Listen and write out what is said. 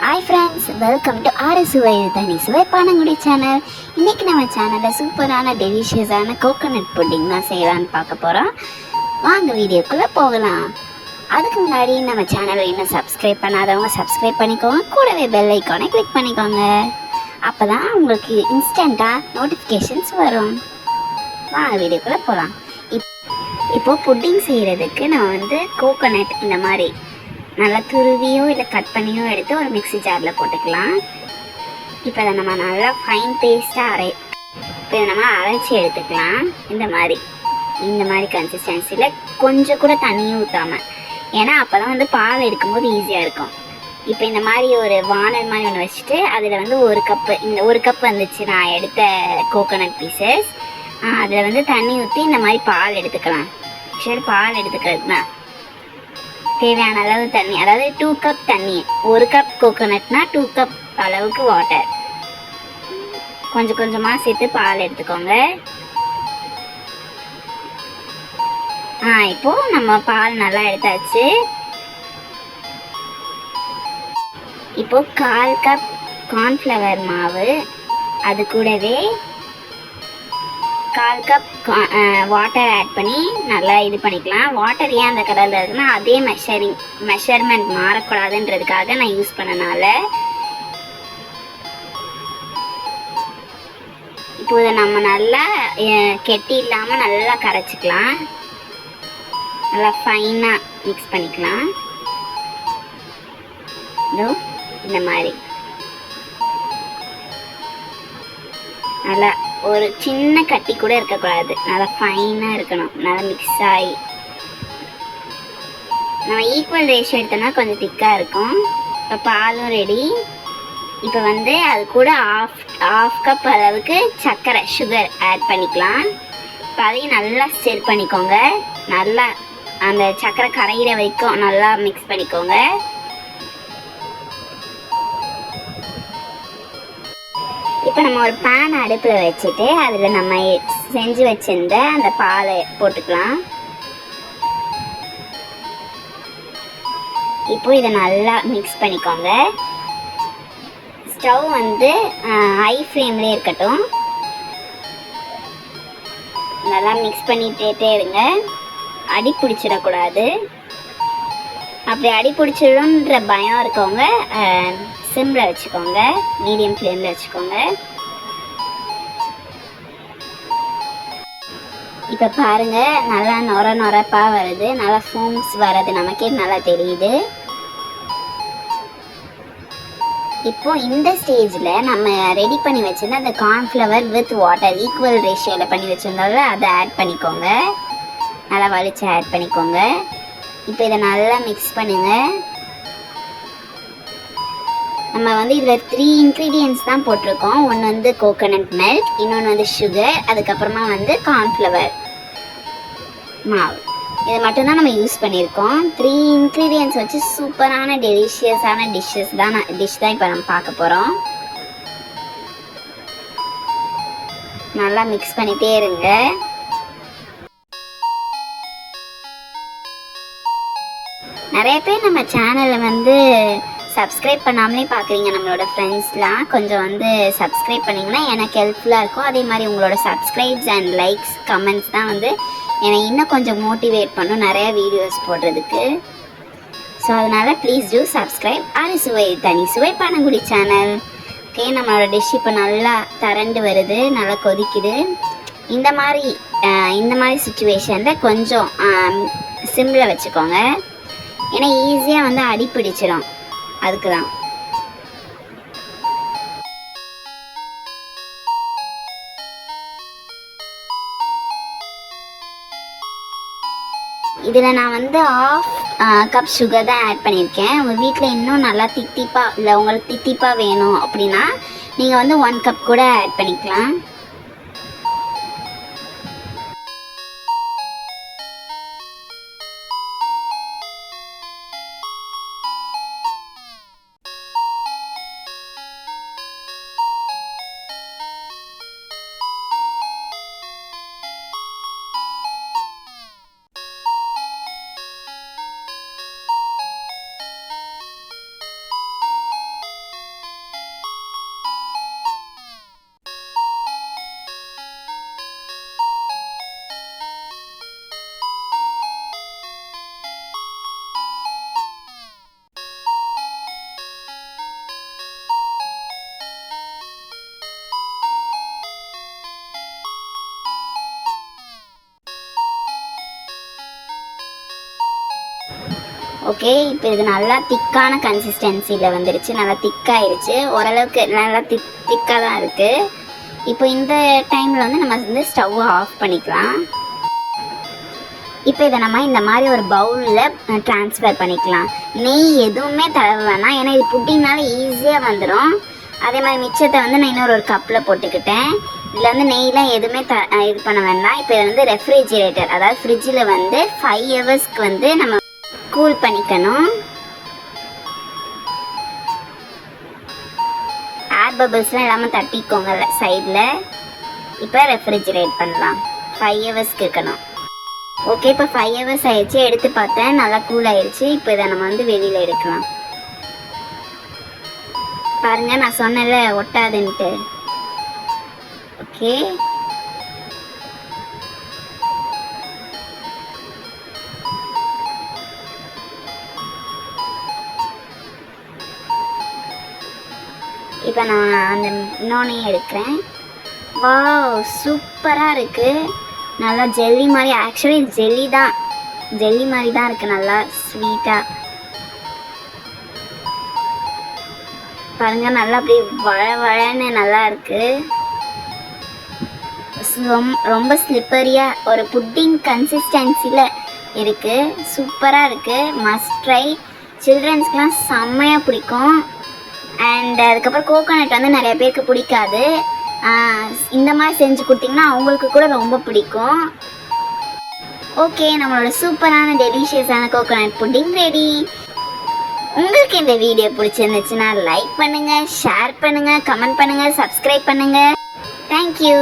Hi friends, welcome to RSUI Tani Suvai Panangudi channel. இன்னைக்கு நம்ம சேனல்ல சூப்பரான டெலிஷியஸான கோகனட் புட்டிங் தான் செய்யலாம்னு பார்க்க போறோம். வாங்க வீடியோக்குள்ள போகலாம். அதுக்கு முன்னாடி நம்ம சேனலை இன்னும் சப்ஸ்கிரைப் பண்ணாதவங்க சப்ஸ்கிரைப் பண்ணிக்கோங்க. கூடவே பெல் ஐகானை கிளிக் பண்ணிக்கோங்க. அப்பதான் உங்களுக்கு இன்ஸ்டன்ட்டா நோட்டிஃபிகேஷன்ஸ் வரும். வாங்க வீடியோக்குள்ள போகலாம். இப்போ புட்டிங் செய்யறதுக்கு நான் கோகனட் இந்த மாதிரி நல்லா துருவியோ இல்லை கட் பண்ணியோ எடுத்து ஒரு மிக்ஸி ஜாரில் போட்டுக்கலாம். இப்போ அதை நம்ம நல்லா ஃபைன் பேஸ்ட்டாக இப்போ இதை நம்ம அரைச்சி எடுத்துக்கலாம். இந்த மாதிரி கன்சிஸ்டன்சியில் கொஞ்சம் கூட தண்ணியும் ஊற்றாமல், ஏன்னா அப்போ தான் பால் எடுக்கும்போது ஈஸியாக இருக்கும். இப்போ இந்த மாதிரி ஒரு வானல் மாதிரி ஒன்று வச்சுட்டு அதில் ஒரு கப் வந்துச்சு நான் எடுத்த கோகனட் பீசஸ். அதில் தண்ணி ஊற்றி இந்த மாதிரி பால் எடுத்துக்கலாம். சரி, பால் எடுத்துக்கிறது தான் தேவையான அளவு தண்ணி, அதாவது 2 கப் தண்ணி. 1 கப் கோகோனட்னா 2 கப் அளவுக்கு வாட்டர். கொஞ்சம் கொஞ்சமாக சேர்த்து பால் எடுத்துக்கோங்க. இப்போது நம்ம பால் நல்லா எடுத்தாச்சு. இப்போது 1/4 கப் கார்ன்ஃப்ளவர் மாவு, அது கூடவே 1/4 கப் வாட்டர் ஆட் பண்ணி நல்லா இது பண்ணிக்கலாம். வாட்டர் ஏன் அந்த கலரில் இருக்குன்னா அதே மெஷர்மெண்ட் மாறக்கூடாதுன்றதுக்காக நான் யூஸ் பண்ணனால. இப்போ இதை நம்ம நல்லா கெட்டி இல்லாமல் நல்லா கரைச்சிக்கலாம். நல்லா ஃபைனாக மிக்ஸ் பண்ணிக்கலாம். இந்த மாதிரி நல்லா ஒரு சின்ன கட்டி கூட இருக்கக்கூடாது, நல்லா ஃபைனாக இருக்கணும். நல்லா மிக்ஸ் ஆகி நம்ம ஈக்குவல் ரேஷியோ எடுத்தோம்னா கொஞ்சம் திக்காக இருக்கும். இப்போ பாலும் ரெடி. இப்போ அது கூட ஆஃப் கப் அளவுக்கு சுகர் ஆட் பண்ணிக்கலாம். இப்போ அதையும் நல்லா ஸ்டிர் பண்ணிக்கோங்க. நல்லா அந்த சர்க்கரை கரையிற வரைக்கும் நல்லா மிக்ஸ் பண்ணிக்கோங்க. இப்போ நம்ம ஒரு பேன் அடுப்பில் வச்சுட்டு அதில் நம்ம செஞ்சு வச்சிருந்த அந்த பாலை போட்டுக்கலாம். இப்போ இதை நல்லா மிக்ஸ் பண்ணிக்கோங்க. ஸ்டவ் ஹை ஃப்ளேம்லேயே இருக்கட்டும். நல்லா மிக்ஸ் பண்ணிட்டே இருங்க, அடி பிடிச்சிடக்கூடாது. அப்படி அடி பிடிச்சிடும்ன்ற பயம் இருக்கவங்க சிம்மில் வச்சுக்கோங்க, மீடியம் ஃப்ளேமில் வச்சுக்கோங்க. இப்போ பாருங்கள், நல்லா நொரப்பாக வருது, நல்லா ஃபோம்ஸ் வர்றது நமக்கே நல்லா தெரியுது. இப்போ இந்த ஸ்டேஜில் நம்ம ரெடி பண்ணி வச்சுருந்தா அந்த கார்ன்ஃப்ளவர் வித் வாட்டர் ஈக்குவல் ரேஷியோவில் பண்ணி வச்சுருந்தால அதை ஆட் பண்ணிக்கோங்க. நல்லா வலிச்சு ஆட் பண்ணிக்கோங்க. இப்போ இதை நல்லா மிக்ஸ் பண்ணுங்கள். நம்ம இதில் 3 இன்க்ரீடியன்ட்ஸ் தான் போட்டிருக்கோம். ஒன்று கோகனட் மில்க், இன்னொன்று சுகர், அதுக்கப்புறமா கார்ன்ஃப்ளவர் மாவு. இதை மட்டும்தான் நம்ம யூஸ் பண்ணியிருக்கோம். 3 இன்க்ரீடியன்ட்ஸ் வச்சு சூப்பரான டெலிஷியஸான டிஷ் தான் இப்போ நம்ம பார்க்க போகிறோம். நல்லா மிக்ஸ் பண்ணிகிட்டே இருங்க. நிறைய பேர் நம்ம சேனலில் சப்ஸ்கிரைப் பண்ணாமலே பார்க்குறீங்க. நம்மளோட ஃப்ரெண்ட்ஸ்லாம் கொஞ்சம் சப்ஸ்கிரைப் பண்ணிங்கன்னா எனக்கு ஹெல்ப்ஃபுல்லாக இருக்கும். அதே மாதிரி உங்களோட சப்ஸ்கிரைப்ஸ் அண்ட் லைக்ஸ் கமெண்ட்ஸ் தான் என்னை இன்னும் கொஞ்சம் மோட்டிவேட் பண்ணும் நிறையா வீடியோஸ் போடுறதுக்கு. ஸோ அதனால் ப்ளீஸ் டூ சப்ஸ்கிரைப் RSUI தனி சுவை பனங்குடி சேனல். ஓகே, நம்மளோட டிஷ் இப்போ நல்லா திரண்டு வருது, நல்லா கொதிக்குது. இந்த மாதிரி சுச்சுவேஷனில் கொஞ்சம் சிம்மில் வச்சுக்கோங்க, ஏன்னா ஈஸியாக அடி பிடிச்சிடும். அதுக்கு தான் இதில் நான் 1/2 கப் சுகர் தான் ஆட் பண்ணியிருக்கேன். உங்கள் வீட்டில் இன்னும் நல்லா தித்திப்பாக இல்லை, உங்களுக்கு தித்திப்பாக வேணும் அப்படின்னா நீங்கள் 1 கப் கூட ஆட் பண்ணிக்கலாம். ஓகே, இப்போ இது நல்லா திக்கான கன்சிஸ்டன்சியில் வந்துருச்சு, நல்லா திக்காயிருச்சு, ஓரளவுக்கு நல்லா திக்காக தான் இருக்குது. இப்போ இந்த டைமில் வந்து நம்ம வந்து ஸ்டவ்வை ஆஃப் பண்ணிக்கலாம். இப்போ இதை நம்ம இந்த மாதிரி ஒரு பவுலில் ட்ரான்ஸ்ஃபர் பண்ணிக்கலாம். நெய் எதுவுமே தடவ வேணாம், ஏன்னா இது புட்டிங்னால ஈஸியாக வந்துடும். அதே மாதிரி மிச்சத்தை வந்து நான் இன்னொரு கப்பில் போட்டுக்கிட்டேன். இதில் வந்து நெய்லாம் எதுவுமே இது பண்ண வேண்டாம். இப்போ இதை வந்து ரெஃப்ரிஜிரேட்டர், அதாவது ஃப்ரிட்ஜில் வந்து 5 ஹவர்ஸ்க்கு வந்து நம்ம கூல் பண்ணிக்கணும். ஏர் பபிள்ஸ்லாம் இல்லாமல் தட்டிக்கோங்க சைடில். இப்போ ரெஃப்ரிஜிரேட் பண்ணலாம், 5 ஹவர்ஸ்க்கு இருக்கணும். ஓகே, இப்போ 5 ஹவர்ஸ் ஆயிடுச்சு, எடுத்து பார்த்தேன், நல்லா கூல் ஆயிடுச்சு. இப்போ இதை நம்ம வந்து வெளியில் எடுக்கலாம். பாருங்க, நான் சொன்னேன்ல ஒட்டாதுன்ட்டு. ஓகே, இப்போ நான் அந்த இன்னொன்னையும் எடுக்கிறேன். வாவ், சூப்பராக இருக்குது, நல்லா ஜெல்லி மாதிரி. ஆக்சுவலி ஜெல்லி மாதிரி தான் இருக்குது, நல்லா ஸ்வீட்டாக. பாருங்கள், நல்லா அப்படி வழன்னு நல்லா இருக்குது. ரொம்ப ஸ்லிப்பரியாக ஒரு புட்டிங் கன்சிஸ்டன்சியில் இருக்குது, சூப்பராக இருக்குது. Must try. சில்ட்ரன்ஸ்க்கெலாம் செம்மையாக பிடிக்கும். அண்ட் அதுக்கப்புறம் கோகோனட் வந்து நிறைய பேருக்கு பிடிக்காது. இந்த மாதிரி செஞ்சு கொடுத்தீங்கன்னா அவங்களுக்கு கூட ரொம்ப பிடிக்கும். ஓகே, நம்மளோட சூப்பரான டெலிஷியஸான கோகோனட் புட்டிங் ரெடி. உங்களுக்கு இந்த வீடியோ பிடிச்சிருந்துச்சுன்னா லைக் பண்ணுங்கள், ஷேர் பண்ணுங்கள், கமெண்ட் பண்ணுங்கள், சப்ஸ்கிரைப் பண்ணுங்கள். தேங்க்யூ.